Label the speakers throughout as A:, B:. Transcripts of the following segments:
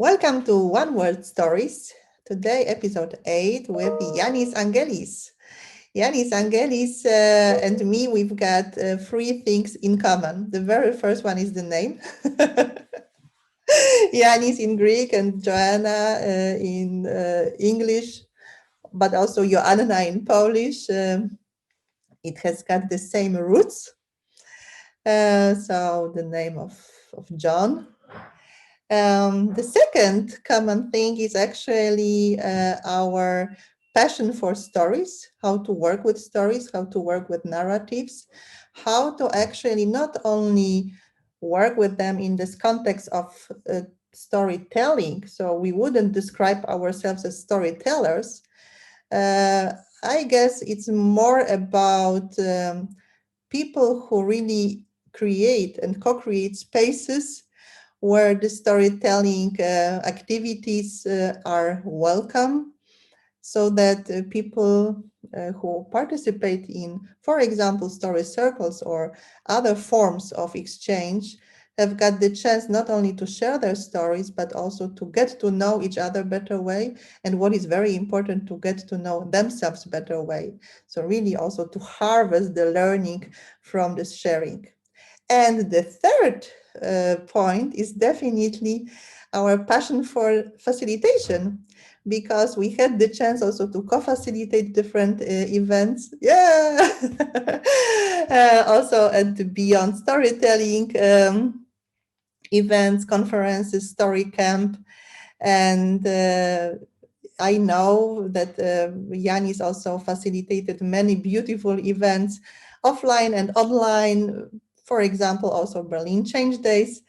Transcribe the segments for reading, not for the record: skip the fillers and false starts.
A: Welcome to One Word Stories. Today, episode 8 with Yannis Angelis. Yannis Angelis and me, we've got three things in common. The very first one is the name. Yannis in Greek and Joanna in English, but also Joanna in Polish. It has got the same roots. So the name of John. The second common thing is actually our passion for stories, how to work with stories, how to work with narratives, how to actually not only work with them in this context of storytelling, so we wouldn't describe ourselves as storytellers. I guess it's more about people who really create and co-create spaces where the storytelling activities are welcome, so that people who participate in, for example, story circles or other forms of exchange have got the chance not only to share their stories, but also to get to know each other better way. And what is very important, to get to know themselves better way. So really also to harvest the learning from this sharing. And the third point is definitely our passion for facilitation, because we had the chance also to co-facilitate different events. Yeah. Also at the Beyond Storytelling events, conferences, story camp. And I know that Yannis also facilitated many beautiful events offline and online. For example, also Berlin Change Days.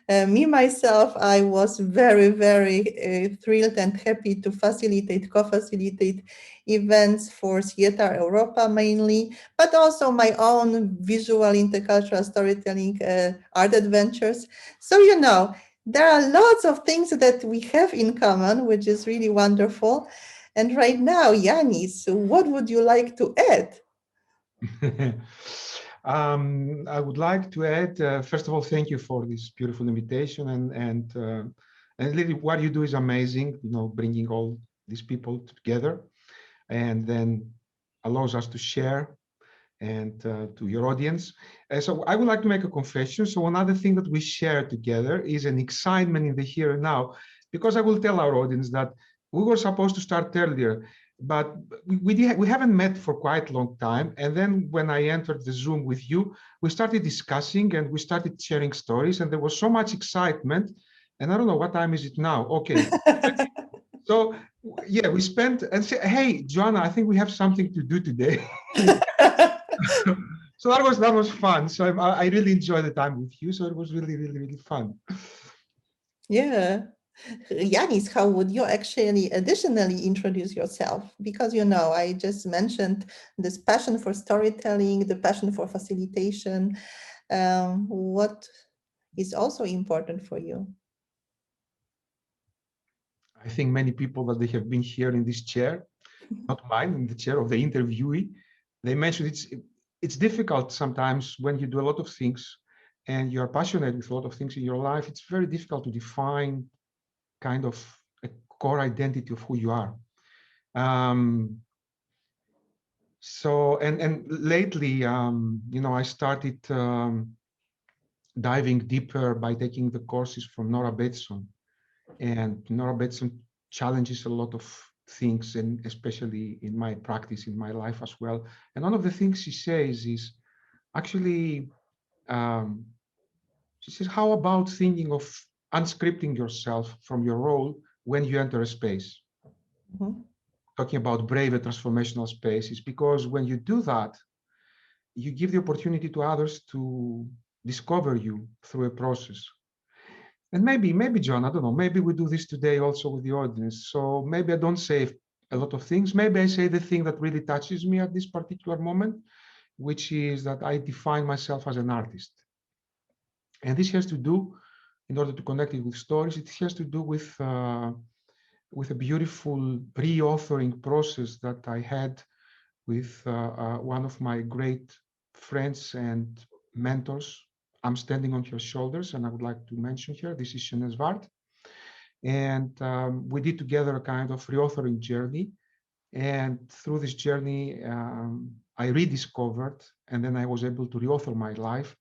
A: Me, myself, I was very, very thrilled and happy to co-facilitate events for Theater Europa mainly, but also my own visual intercultural storytelling art adventures. So, there are lots of things that we have in common, which is really wonderful. And right now, Yannis, what would you like to add?
B: I would like to add, first of all, thank you for this beautiful invitation, and really what you do is amazing. Bringing all these people together, and then allows us to share and to your audience. So I would like to make a confession. So another thing that we share together is an excitement in the here and now, because I will tell our audience that we were supposed to start earlier, but we haven't met for quite a long time. And then when I entered the Zoom with you, we started discussing and we started sharing stories, and there was so much excitement. And I don't know, what time is it now? Okay. So yeah, we spent and say, hey, Joanna, I think we have something to do today. So that was fun. So I really enjoyed the time with you. So it was really, really, really fun.
A: Yeah. Yanis, how would you actually additionally introduce yourself? Because, I just mentioned this passion for storytelling, the passion for facilitation. What is also important for you?
B: I think many people that they have been here in this chair, not mine, in the chair of the interviewee, they mentioned it's difficult sometimes when you do a lot of things and you're passionate with a lot of things in your life. It's very difficult to define kind of a core identity of who you are. So and lately, I started diving deeper by taking the courses from Nora Bateson, and Nora Bateson challenges a lot of things, and especially in my practice, in my life as well. And one of the things she says is actually, she says, how about thinking of unscripting yourself from your role when you enter a space?
A: Mhm.
B: Talking about brave and transformational spaces, because when you do that, you give the opportunity to others to discover you through a process. And maybe, John, I don't know, maybe we do this today also with the audience. So maybe I don't say a lot of things. Maybe I say the thing that really touches me at this particular moment, which is that I define myself as an artist. And this has to do, in order to connect it with stories, it has to do with a beautiful re-authoring process that I had with one of my great friends and mentors. I'm standing on her shoulders, and I would like to mention her. This is Shanez Vart. And we did together a kind of reauthoring journey. And through this journey, I rediscovered, and then I was able to reauthor my life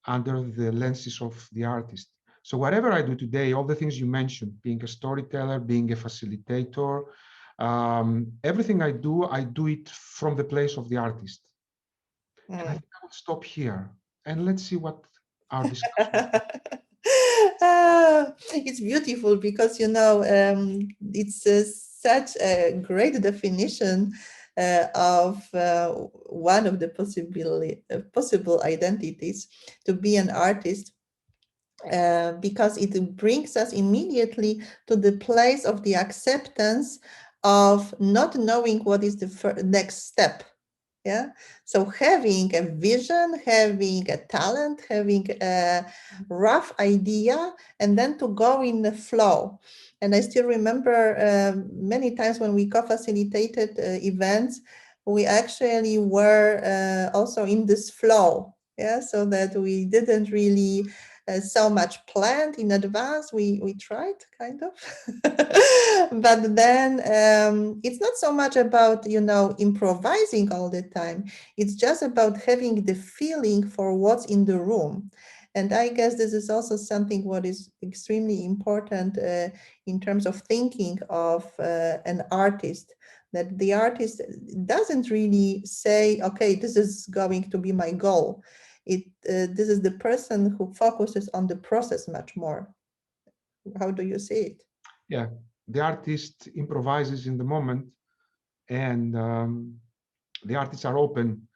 B: under the lenses of the artist. So whatever I do today, all the things you mentioned, being a storyteller, being a facilitator, everything I do it from the place of the artist. And I
A: Mm.
B: think I will stop here and let's see what our discussion.
A: It's beautiful because it's such a great definition of one of the possible identities to be an artist, because it brings us immediately to the place of the acceptance of not knowing what is the next step. Yeah, so having a vision, having a talent, having a rough idea, and then to go in the flow. And I still remember many times when we co-facilitated events, we actually were also in this flow. Yeah, so that we didn't really so much planned in advance. We tried kind of, but then it's not so much about improvising all the time. It's just about having the feeling for what's in the room. And I guess this is also something what is extremely important in terms of thinking of an artist, that the artist doesn't really say, okay, this is going to be my goal. This is the person who focuses on the process much more. How do you see it?
B: Yeah, the artist improvises in the moment, and the artists are open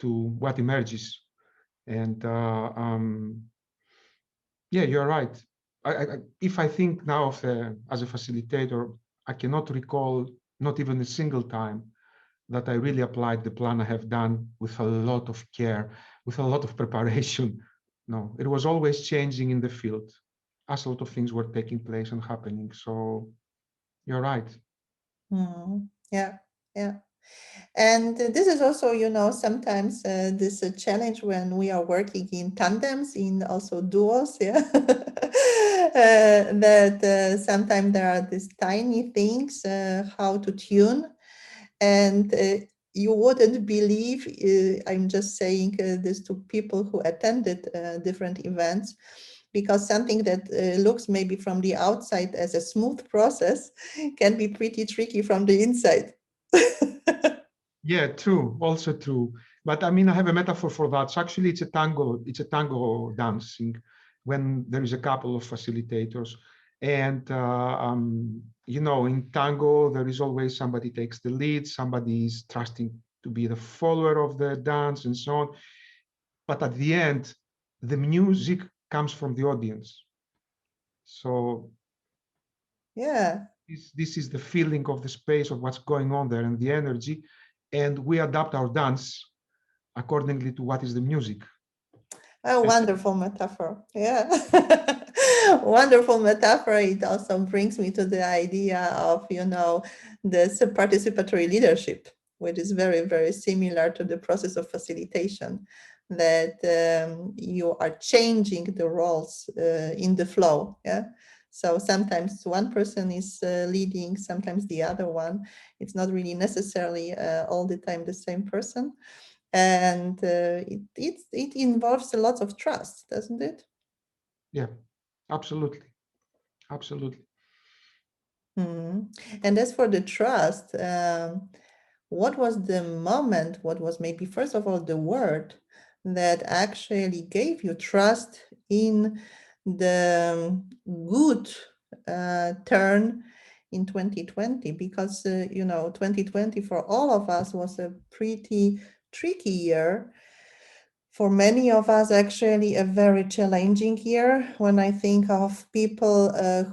B: to what emerges. And yeah, you're right. If I think now of as a facilitator, I cannot recall not even a single time that I really applied the plan I have done with a lot of care, with a lot of preparation. No, it was always changing in the field as a lot of things were taking place and happening. So you're right.
A: Yeah, yeah. And this is also, sometimes this challenge when we are working in tandems, in also duos, yeah, that sometimes there are these tiny things how to tune, and you wouldn't believe, I'm just saying this to people who attended different events, because something that looks maybe from the outside as a smooth process can be pretty tricky from the inside.
B: Yeah, true. Also true. But I mean, I have a metaphor for that. So actually, it's a tango. It's a tango dancing when there is a couple of facilitators, and in tango there is always somebody takes the lead, somebody is trusting to be the follower of the dance, and so on. But at the end, the music comes from the audience. So
A: Yeah.
B: this is the feeling of the space of what's going on there and the energy, and we adapt our dance accordingly to what is the music.
A: A wonderful metaphor. Yeah. Wonderful metaphor. It also brings me to the idea of, this participatory leadership, which is very, very similar to the process of facilitation, that you are changing the roles in the flow. Yeah. So sometimes one person is leading, sometimes the other one. It's not really necessarily all the time the same person, and it involves a lot of trust, doesn't it?
B: Yeah, absolutely, absolutely.
A: Mhm. And as for the trust, what was the moment, what was maybe first of all the word that actually gave you trust in the good turn in 2020? Because 2020 for all of us was a pretty tricky year. For many of us, actually, a very challenging year. When I think of people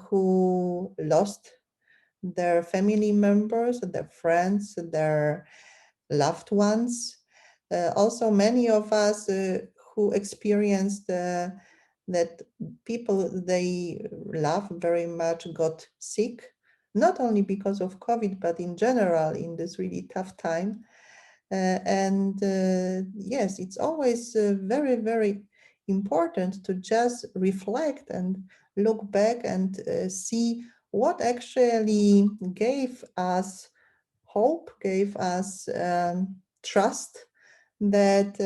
A: who lost their family members, their friends, their loved ones. Also, many of us who experienced that people they love very much got sick, not only because of COVID, but in general in this really tough time. And yes, it's always very, very important to just reflect and look back and see what actually gave us hope, gave us trust that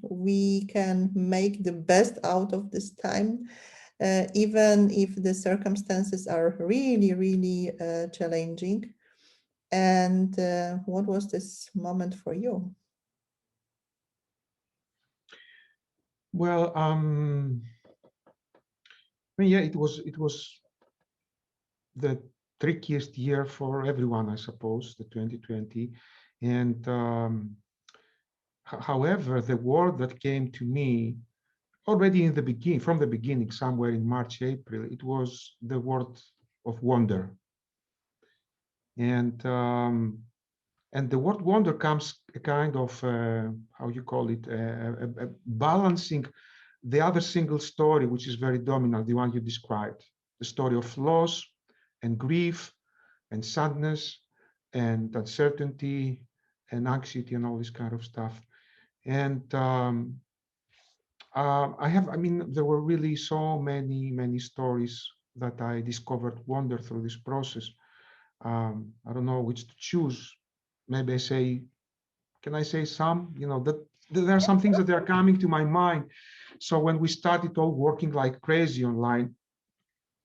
A: we can make the best out of this time, even if the circumstances are really, really challenging. And what was this moment for you?
B: Well, I mean, yeah, it was the trickiest year for everyone, I suppose, the 2020. And however, the word that came to me already in the beginning, from the beginning, somewhere in March, April, it was the word of wonder. And the word wonder comes a kind of how you call it, balancing the other single story, which is very dominant, the one you described, the story of loss and grief and sadness and uncertainty and anxiety and all this kind of stuff. And I mean, there were really so many stories that I discovered wonder through this process. I don't know which to choose. Maybe I say, can I say some? You know, that there are some things that are coming to my mind. So when we started all working like crazy online,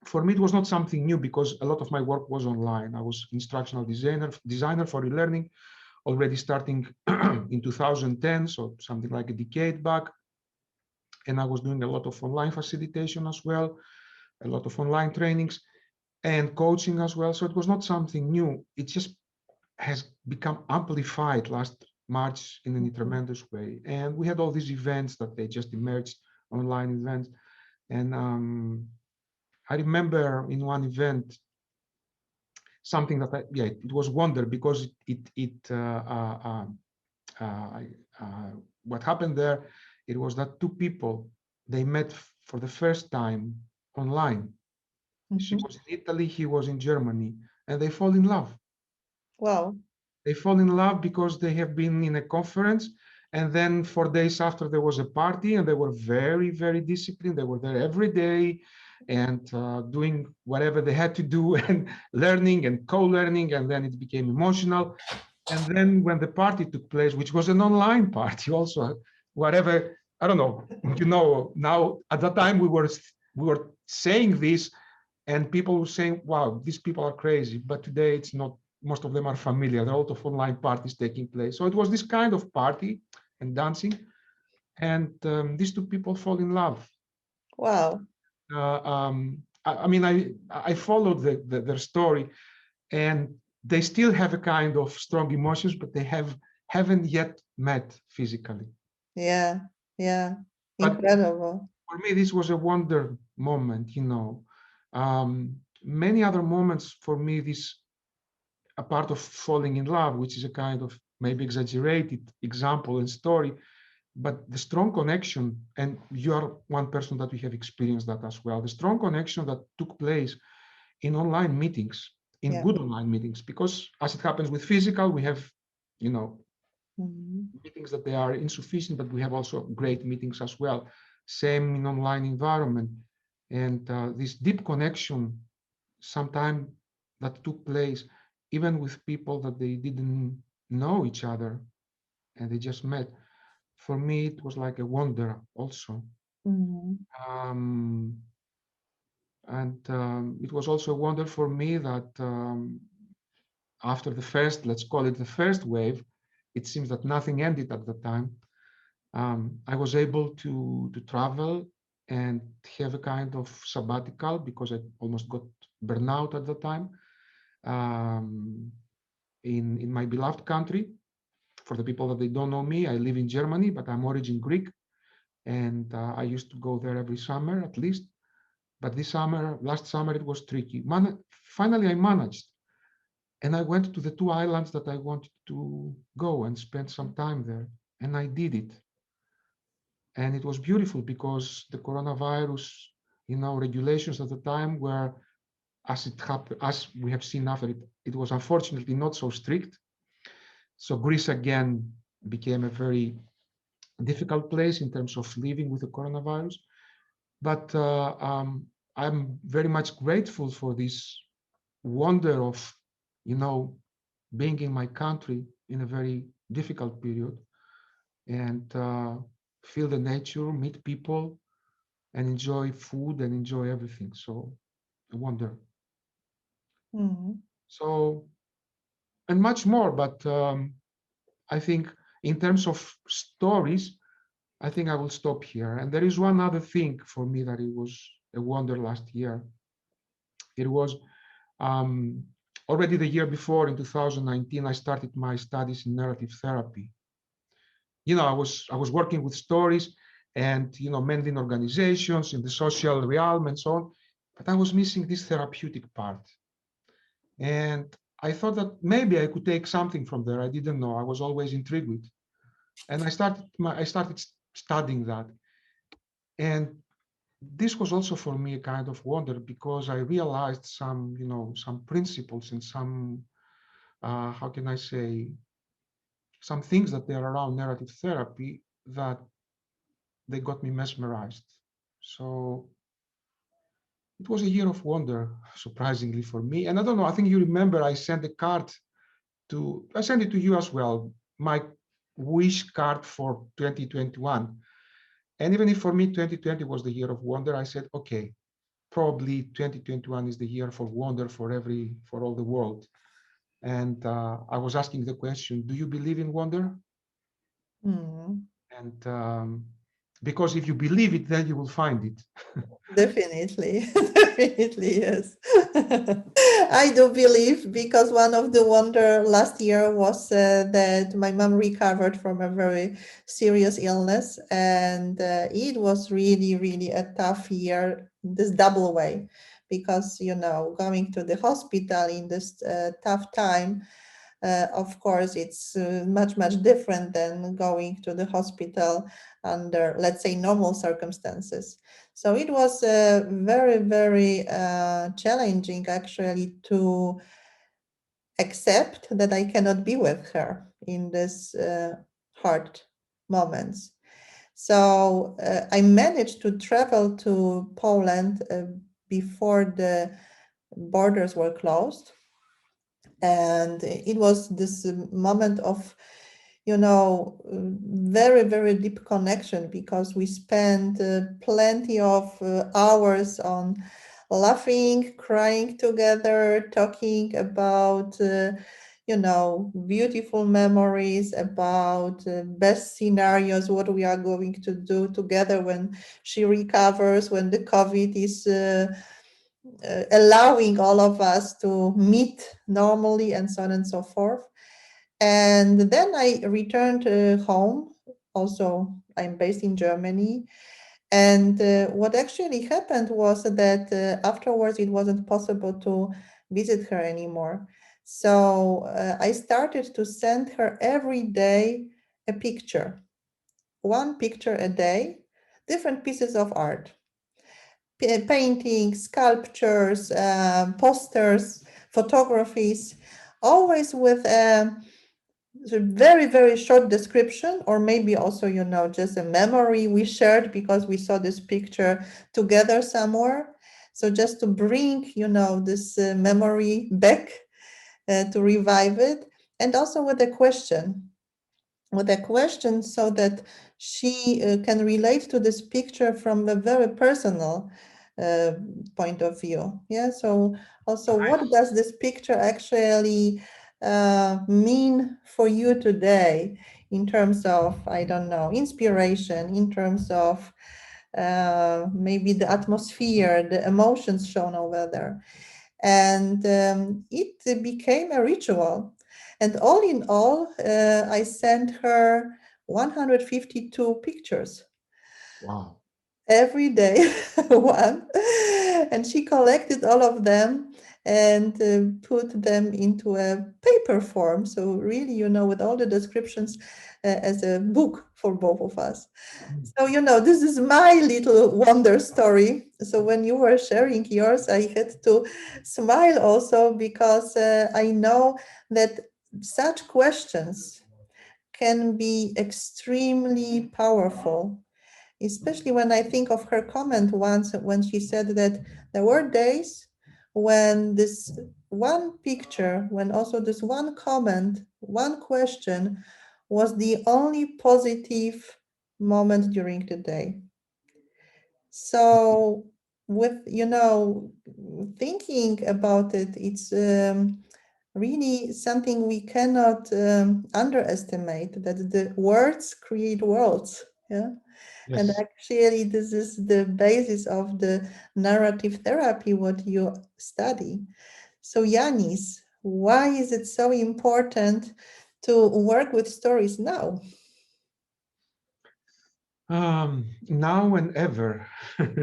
B: for me it was not something new because a lot of my work was online. I was instructional designer for e-learning, already starting in 2010, so something like a decade back. And I was doing a lot of online facilitation as well, a lot of online trainings and coaching as well. So it was not something new. It just has become amplified last March in a
A: Mhm.
B: tremendous way. And we had all these events that they just emerged, online events. And I remember in one event something that yeah, it was wonder because uh, uh, what happened there, it was that two people, they met for the first time online. She
A: Mhm.
B: was in Italy, he was in Germany, and they fall in love.
A: Wow.
B: They fall in love because they have been in a conference, and then 4 days after there was a party, and they were very disciplined. They were there every day and doing whatever they had to do and learning and co-learning, and then it became emotional. And then when the party took place, which was an online party also, whatever, I don't know, you know, now at that time we were saying this and people were saying, wow, these people are crazy. But today it's not, most of them are familiar. There are a lot of online parties taking place. So it was this kind of party and dancing. And these two people fall in love.
A: Wow.
B: I mean, I followed their story, and they still have a kind of strong emotions, but they haven't yet met physically.
A: Yeah. Yeah.
B: But
A: Incredible.
B: for me, this was a wonder moment, you know. Many other moments for me, this a part of falling in love, which is a kind of maybe exaggerated example and story, but the strong connection, and you are one person that we have experienced that as well, the strong connection that took place in online meetings, in
A: Yeah.
B: good online meetings, because as it happens with physical, we have, you know,
A: Mhm.
B: meetings that they are insufficient, but we have also great meetings as well. Same in online environment. And this deep connection, sometime that took place, even with people that they didn't know each other and they just met. For me, it was like a wonder also.
A: Mhm.
B: Um, and it was also a wonder for me that after the first, let's call it the first wave, it seems that nothing ended at the time. I was able to travel and have a kind of sabbatical because I almost got burnout at the time um, in my beloved country. For the people that they don't know me, I live in Germany, but I'm origin Greek, and I used to go there every summer at least. But this summer, last summer, it was tricky. Finally, I managed, and I went to the two islands that I wanted to go and spend some time there, and I did it. And it was beautiful because the coronavirus, regulations at the time were, as it happened, as we have seen after it, it was unfortunately not so strict. So Greece again became a very difficult place in terms of living with the coronavirus. But I'm very much grateful for this wonder of, you know, being in my country in a very difficult period and feel the nature, meet people, and enjoy food and enjoy everything. So I wonder.
A: Mm.
B: So, and much more, but I think in terms of stories, I think I will stop here. And there is one other thing for me that it was a wonder last year. It was um, already the year before in 2019, I started my studies in narrative therapy. You know, I was working with stories and, you know, mainly in organizations, in the social realm and so on, but I was missing this therapeutic part. And I thought that maybe I could take something from there. I didn't know. I was always intrigued with, and I started studying that. And this was also for me a kind of wonder because I realized some, you know, some principles and some, how can I say, some things that they are around narrative therapy that they got me mesmerized. So it was a year of wonder, surprisingly for me. And I don't know, I think you remember I sent a card I sent it to you as well, my wish card for 2021. And even if for me 2020 was the year of wonder, I said, okay, probably 2021 is the year for wonder for all the world. And I was asking the question, do you believe in wonder?
A: Mm.
B: And because if you believe it, then you will find it.
A: Definitely, definitely, yes. I do believe because one of the wonder last year was that my mom recovered from a very serious illness, and it was really, really a tough year, this double way, because going to the hospital in this tough time, of course, it's much, much different than going to the hospital under, let's say, normal circumstances. So it was very, very challenging actually to accept that I cannot be with her in this hard moments. So I managed to travel to Poland before the borders were closed. And it was this moment of very, very deep connection because we spent plenty of hours on laughing, crying together, talking about beautiful memories, about best scenarios, what we are going to do together when she recovers, when the COVID is allowing all of us to meet normally, and so on and so forth. And then I returned home. Also, I'm based in Germany. And what actually happened was that afterwards it wasn't possible to visit her anymore. So I started to send her every day a picture, one picture a day, different pieces of art, paintings, sculptures, posters, photographies, always with a very, very short description, or maybe also, just a memory we shared because we saw this picture together somewhere. So just to bring, this memory back, to revive it, and also with a question so that she can relate to this picture from a very personal uh, point of view. Yeah. So also, what
B: Nice.
A: does this picture actually mean for you today in terms of, I don't know, inspiration, in terms of maybe the atmosphere, the emotions shown over there? And it became a ritual. And all in all, I sent her 152 pictures
B: Wow.
A: every day, one, and she collected all of them and put them into a paper form. So really, with all the descriptions, as a book for both of us.
B: Mm.
A: So, this is my little wonder story. So, when you were sharing yours, I had to smile also because I know that such questions can be extremely powerful, especially when I think of her comment once when she said that there were days when this one picture, when also this one comment, one question was the only positive moment during the day. So, with thinking about it, it's really something we cannot underestimate. That the words create worlds. Yeah, and
B: Yes.
A: actually, this is the basis of the narrative therapy, what you study. So, Yanis, why is it so important to work with stories now?
B: Now and ever.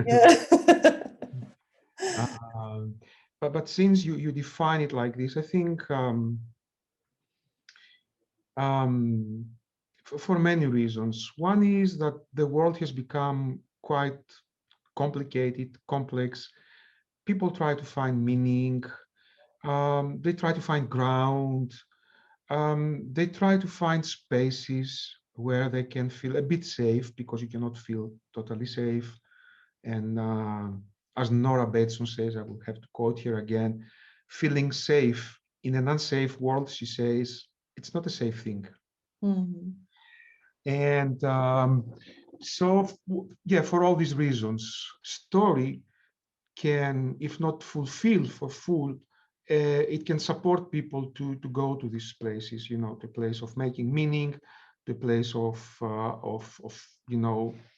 A: Yeah.
B: um, but since you define it like this, I think um, for many reasons. One is that the world has become quite complicated, complex. People try to find meaning. They try to find ground. They try to find spaces where they can feel a bit safe, because you cannot feel totally safe. And as Nora Bateson says, I will have to quote here again, feeling safe in an unsafe world, she says, it's not a safe thing.
A: Mhm.
B: And so, yeah, for all these reasons, story can, if not fulfill for full, it can support people to go to these places, the place of making meaning, the place of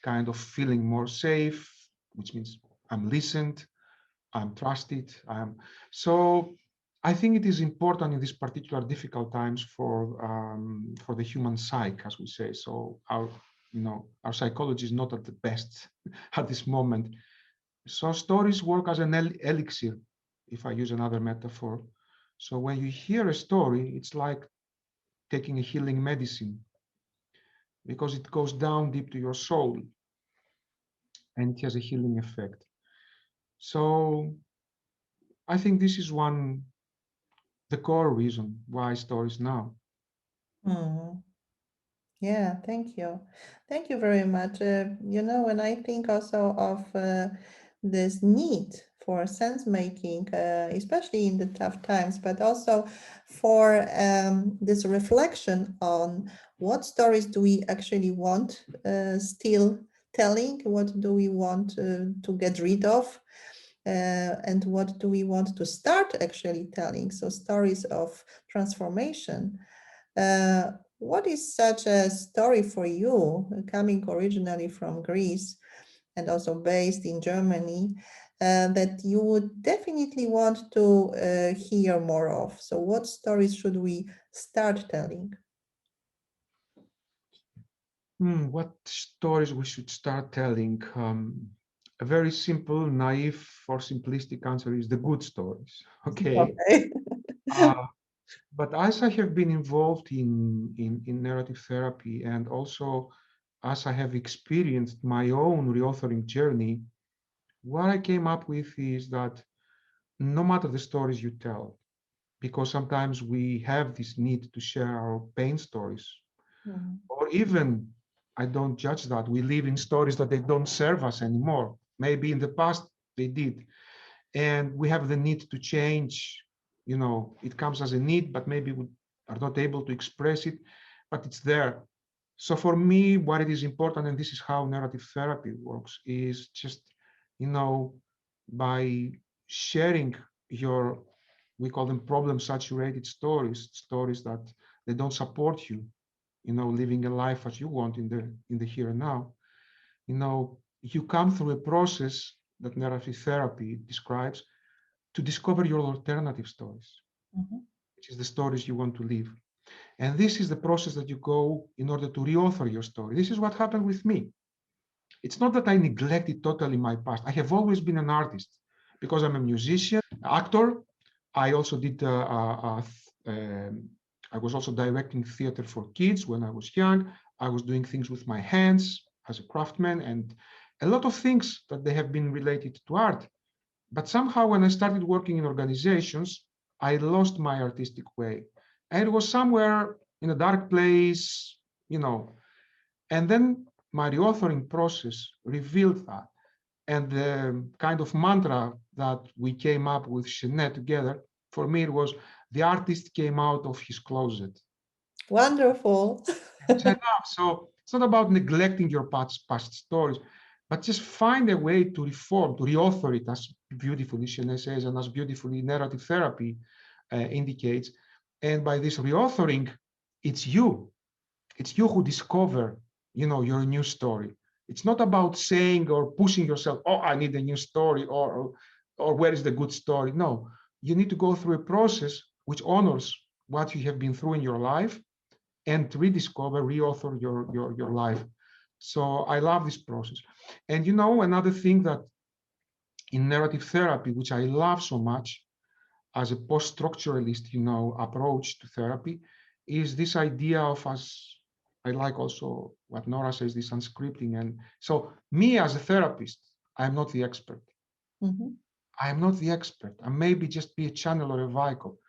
B: kind of feeling more safe, which means I'm listened, I'm trusted. So I think it is important in these particular difficult times for the human psyche, as we say. So our psychology is not at the best at this moment. So stories work as an elixir, if I use another metaphor. So when you hear a story, it's like taking a healing medicine, because it goes down deep to your soul and it has a healing effect. So I think this is the core reason why stories now.
A: Mhm. Yeah, thank you. Thank you very much. When I think also of this need for sense making, especially in the tough times, but also for this reflection on what stories do we actually want still telling, what do we want to get rid of, and what do we want to start actually telling. So, stories of transformation. What is such a story for you, coming originally from Greece and also based in Germany, that you would definitely want to hear more of? So, what stories should we start telling?
B: What stories we should start telling? A very simple, naive, or simplistic answer is the good stories. Okay.
A: Okay.
B: Uh, but as I have been involved in narrative therapy, and also as I have experienced my own reauthoring journey, what I came up with is that no matter the stories you tell, because sometimes we have this need to share our pain stories,
A: Mhm.
B: or even, I don't judge that, we live in stories that they don't serve us anymore. Maybe in the past they did, and we have the need to change. It comes as a need, but maybe we are not able to express it, but it's there. So for me, what it is important, and this is how narrative therapy works, is just, you know by sharing your, we call them problem saturated stories that they don't support you, living a life as you want in the here and now. You come through a process that narrative therapy describes, to discover your alternative stories,
A: Mhm.
B: which is the stories you want to live. And this is the process that you go in order to reauthor your story. This is what happened with me. It's not that I neglected totally my past. I have always been an artist, because I'm a musician, actor. I also did, I was also directing theater for kids when I was young. I was doing things with my hands as a craftsman, and a lot of things that they have been related to art. But somehow, when I started working in organizations, I lost my artistic way. And it was somewhere in a dark place, you know. And then my reauthoring process revealed that. And the kind of mantra that we came up with Jeanette together For me, it was the artist came out of his closet,
A: Wonderful.
B: which I love. So it's not about neglecting your past stories, but just find a way to reform, to reauthor it, as beautifully Shanae says, and as beautifully narrative therapy indicates. And by this reauthoring, it's you. It's you who discover, your new story. It's not about saying or pushing yourself, oh, I need a new story, or where is the good story? No, you need to go through a process which honors what you have been through in your life and rediscover, reauthor your life. So I love this process. And another thing that in narrative therapy, which I love so much as a post-structuralist, approach to therapy, is this idea of us. I like also what Nora says, this unscripting. And so me as a therapist, I'm not the expert.
A: Mhm.
B: I'm not the expert. I maybe just be a channel or a vehicle.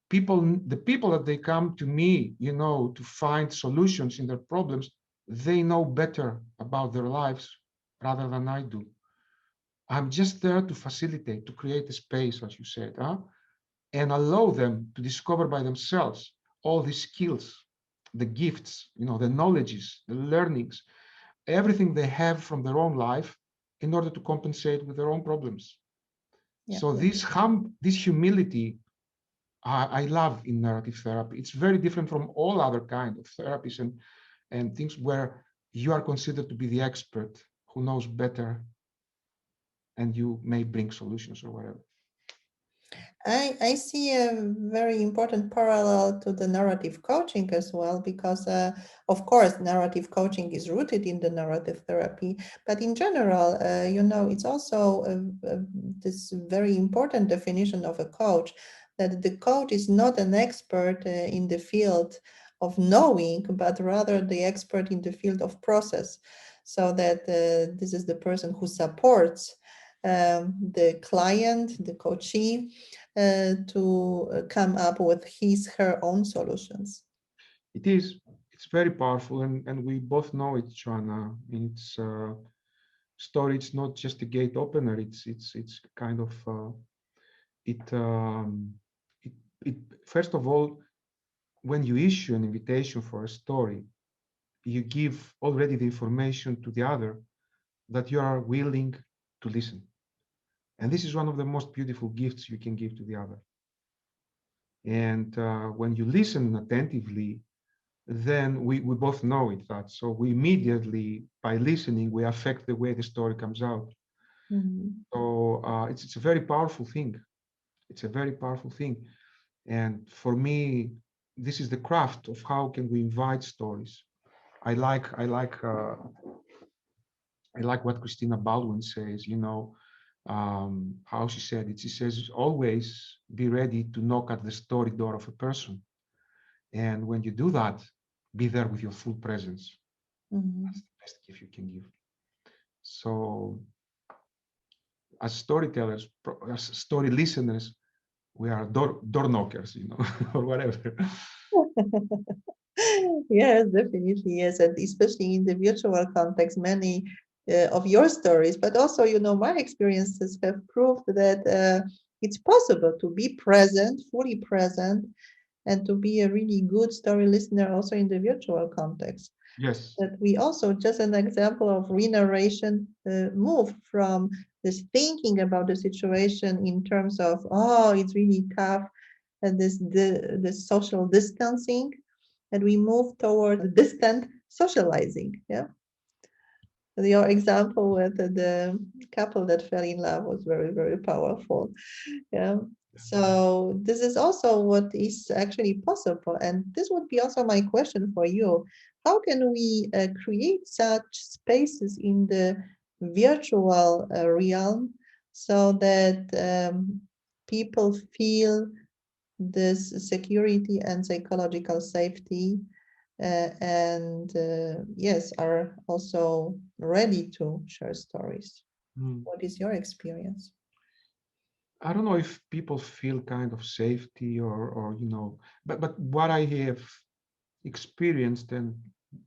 B: The people that they come to me, to find solutions in their problems, they know better about their lives rather than I do. I'm just there to facilitate, to create a space, as you said, and allow them to discover by themselves all these skills, the gifts, the knowledges, the learnings, everything they have from their own life in order to compensate with their own problems.
A: Yeah.
B: So this humility, I love in narrative therapy. It's very different from all other kind of therapies and things where you are considered to be the expert who knows better and you may bring solutions or whatever.
A: I see a very important parallel to the narrative coaching as well, because, of course, narrative coaching is rooted in the narrative therapy. But in general, it's also this very important definition of a coach, that the coach is not an expert in the field of knowing, but rather the expert in the field of process. So that this is the person who supports the client, the coachee, to come up with her own solutions.
B: It's very powerful, and we both know it, Joanna. I mean, it's story. It's not just a gate opener. It's kind of it, it it first of all, when you issue an invitation for a story, you give already the information to the other that you are willing to listen. And this is one of the most beautiful gifts you can give to the other. And when you listen attentively, then we both know it that. So we immediately, by listening, we affect the way the story comes out.
A: Mhm.
B: So it's a very powerful thing. It's a very powerful thing. And for me, this is the craft of how can we invite stories. I like I like uh, I like what Christina Baldwin says. How she said it. She says always be ready to knock at the story door of a person. And when you do that, be there with your full presence. That's
A: Mhm.
B: the best gift you can give. So, as storytellers, as story listeners, we are door knockers, or whatever.
A: Yes, definitely. Yes, and especially in the virtual context, many of your stories, but also, my experiences have proved that it's possible to be present, fully present, and to be a really good story listener also in the virtual context.
B: Yes.
A: That we also, just an example of re-narration, move from this thinking about the situation in terms of, oh, it's really tough, and this social distancing, and we move toward distant socializing. Yeah. Your example with the couple that fell in love was very, very powerful. Yeah. So this is also what is actually possible. And this would be also my question for you. How can we create such spaces in the virtual realm so that people feel this security and psychological safety, and yes, are also ready to share stories?
B: Mm.
A: What is your experience?
B: I don't know if people feel kind of safety or but what I have experienced and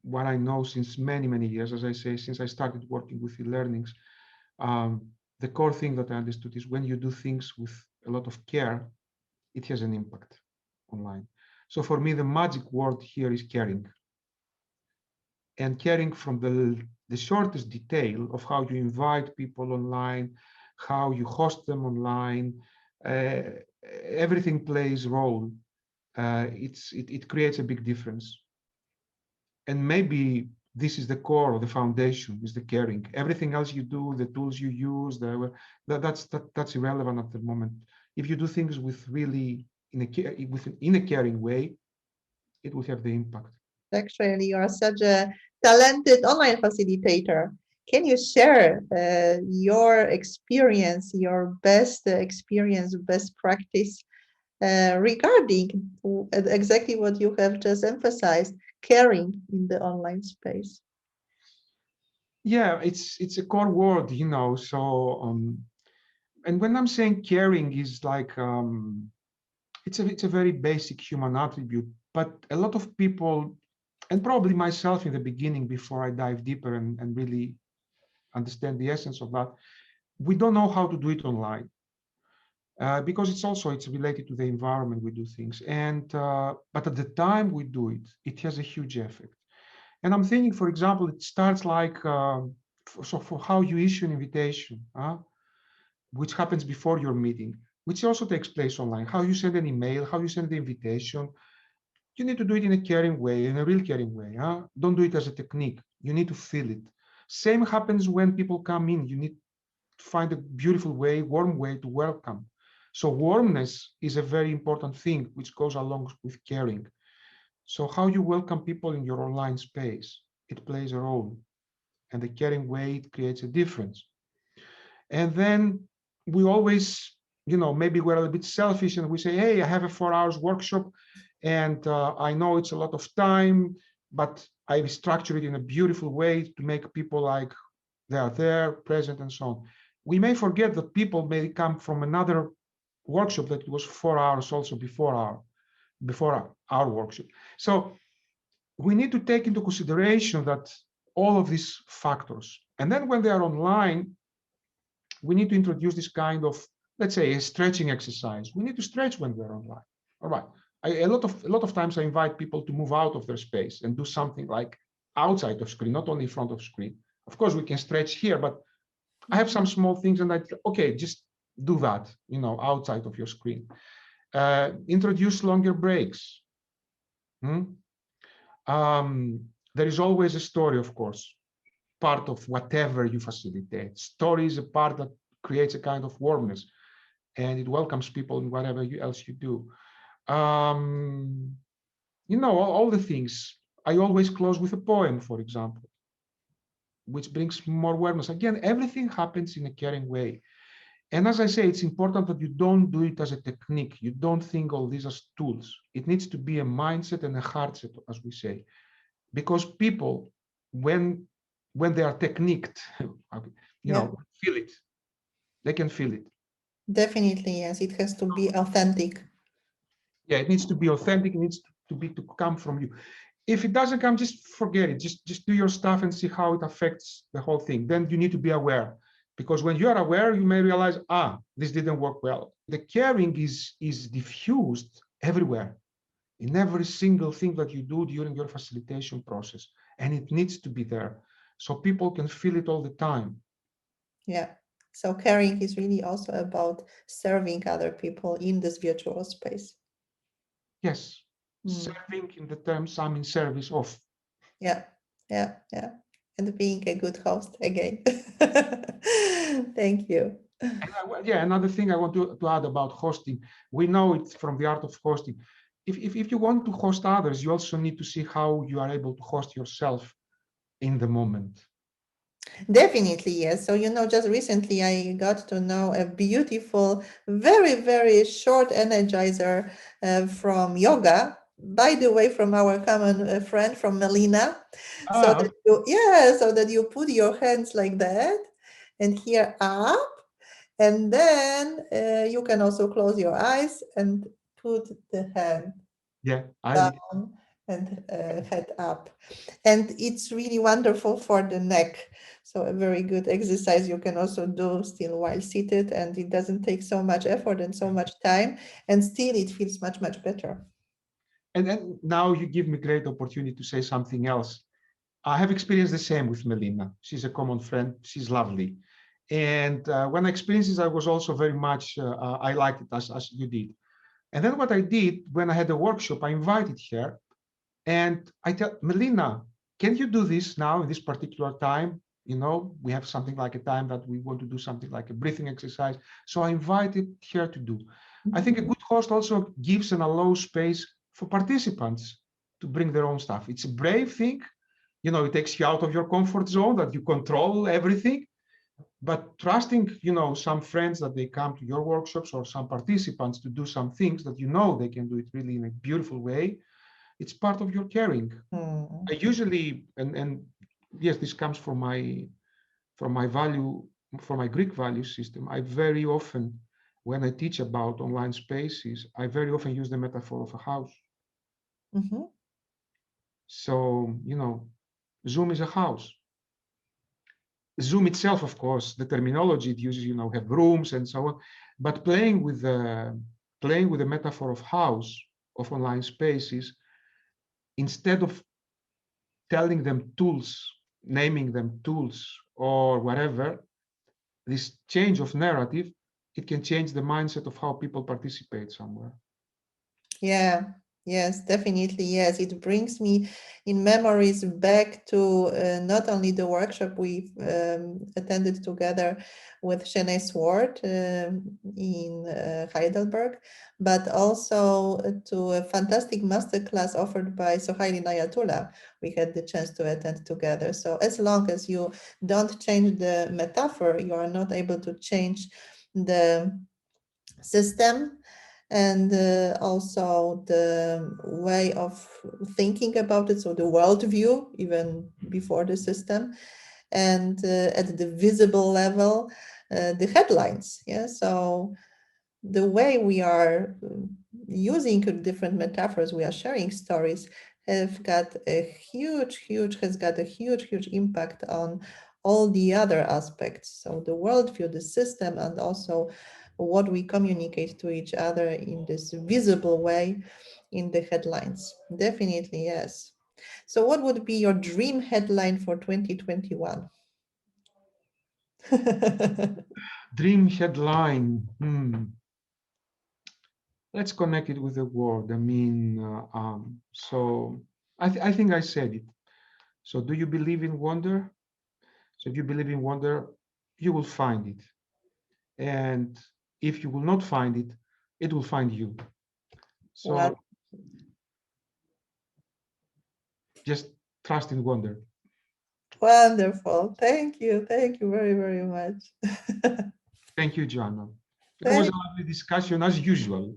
B: what I know since many, many years, as I say, since I started working with e-learnings, the core thing that I understood is when you do things with a lot of care, it has an impact online. So for me, the magic word here is caring, and caring from the shortest detail of how you invite people online, how you host them online. Uh, Everything plays role. It creates a big difference. And maybe this is the core of the foundation, is the caring. Everything else you do, the tools you use, that's irrelevant at the moment. If you do things with really in a caring way, it will have the impact.
A: Actually, you are such a talented online facilitator. Can you share your experience, your best experience, best practice regarding exactly what you have just emphasized, caring in the online space?
B: Yeah, it's a core word, you know. So and when I'm saying caring is like it's a very basic human attribute, but a lot of people, and probably myself in the beginning before I dive deeper and really understand the essence of that, we don't know how to do it online. Because it's related to the environment we do things, and but at the time we do it, it has a huge effect. And I'm thinking, for example, it starts like so for how you issue an invitation, which happens before your meeting, which also takes place online. How you send an email, how you send the invitation. You need to do it in a caring way, in a real caring way. Don't do it as a technique. You need to feel it. Same happens when people come in. You need to find a beautiful way, warm way to welcome. So warmness is a very important thing, which goes along with caring. So how you welcome people in your online space, it plays a role, and the caring way, it creates a difference. And then we always, maybe we're a little bit selfish and we say, hey, I have a 4 hours workshop, and I know it's a lot of time, but I structure it in a beautiful way to make people like they are there, present, and so on. We may forget that people may come from another workshop that was 4 hours also before our workshop. So we need to take into consideration that all of these factors. And then when they are online, we need to introduce this kind of, let's say, a stretching exercise. We need to stretch when we're online. All right. A lot of times I invite people to move out of their space and do something like outside of screen, not only in front of screen. Of course, we can stretch here, but I have some small things, and okay, just do that, outside of your screen. Introduce longer breaks. There is always a story, of course, part of whatever you facilitate. Story is a part that creates a kind of warmness, and it welcomes people in whatever else you do. All the things. I always close with a poem, for example, which brings more awareness. Again, everything happens in a caring way. And as I say, it's important that you don't do it as a technique. You don't think all these as tools. It needs to be a mindset and a heart set, as we say. Because people, when they are techniqued,
A: Yeah,
B: feel it. They can feel it.
A: definitely, yes. It has to be authentic.
B: Yeah, it needs to be authentic. It needs to come from you. If it doesn't come, just forget it. Just do your stuff and see how it affects the whole thing. Then you need to be aware, because when you are aware, you may realize, this didn't work well. The caring is diffused everywhere, in every single thing that you do during your facilitation process, and it needs to be there so people can feel it all the time.
A: Yeah. So caring is really also about serving other people in this virtual space.
B: Yes,
A: Mm.
B: serving in the terms I'm in service of.
A: Yeah, yeah, yeah. And being a good host again. Thank you.
B: And yeah, another thing I want to add about hosting, we know it from the art of hosting. If you want to host others, you also need to see how you are able to host yourself in the moment.
A: Definitely, yes. So, just recently I got to know a beautiful, very, very short energizer from yoga. By the way, from our common friend from Melina. So
B: Ah,
A: that you, yeah, so that you put your hands like that and here up, and then you can also close your eyes and put the hand
B: yeah, I did.
A: down and head up. And it's really wonderful for the neck. So a very good exercise you can also do still while seated, and it doesn't take so much effort and so much time, and still it feels much, much better.
B: And then now you give me great opportunity to say something else. I have experienced the same with Melina. She's a common friend. She's lovely. And when I experienced this, I was also very much, I liked it as you did. And then what I did when I had a workshop, I invited her and I tell Melina, can you do this now in this particular time? You know, we have something like a time that we want to do something like a breathing exercise. So I invited her to do. I think a good host also gives and allows space for participants to bring their own stuff. It's a brave thing. You know, it takes you out of your comfort zone that you control everything. But trusting, you know, some friends that they come to your workshops or some participants to do some things that you know they can do it really in a beautiful way, it's part of your caring.
A: Hmm.
B: I usually, and yes, this comes from my value, from my Greek value system. I very often, when I teach about online spaces, I very often use the metaphor of a house.
A: Hmm.
B: So, you know, Zoom is a house. Zoom itself, of course, the terminology it uses, you know, have rooms and so on, but playing with the metaphor of house, of online spaces, instead of telling them tools, naming them tools or whatever, this change of narrative, it can change the mindset of how people participate somewhere.
A: Yeah, yes, definitely. Yes, it brings me in memories back to not only the workshop we attended together with Shanae Swart in Heidelberg, but also to a fantastic masterclass offered by Sohaili Nayatullah. We had the chance to attend together. So as long as you don't change the metaphor, you are not able to change the system, and also the way of thinking about it, so the worldview even before the system, and at the visible level, the headlines. Yeah, so the way we are using different metaphors, we are sharing stories, have got a has got a huge impact on all the other aspects. So the worldview, the system, and also what we communicate to each other in this visible way in the headlines. Definitely, yes. So what would be your dream headline for 2021?
B: Dream headline. Let's connect it with the word. I mean, so I think I said it. So, do you believe in wonder? So, if you believe in wonder, you will find it. And if you will not find it, it will find you.
A: Well,
B: So, just trust in wonder.
A: wonderful. Thank you. Thank you very, very much.
B: Thank you, Joanna. It was
A: Thank
B: a lovely discussion as usual.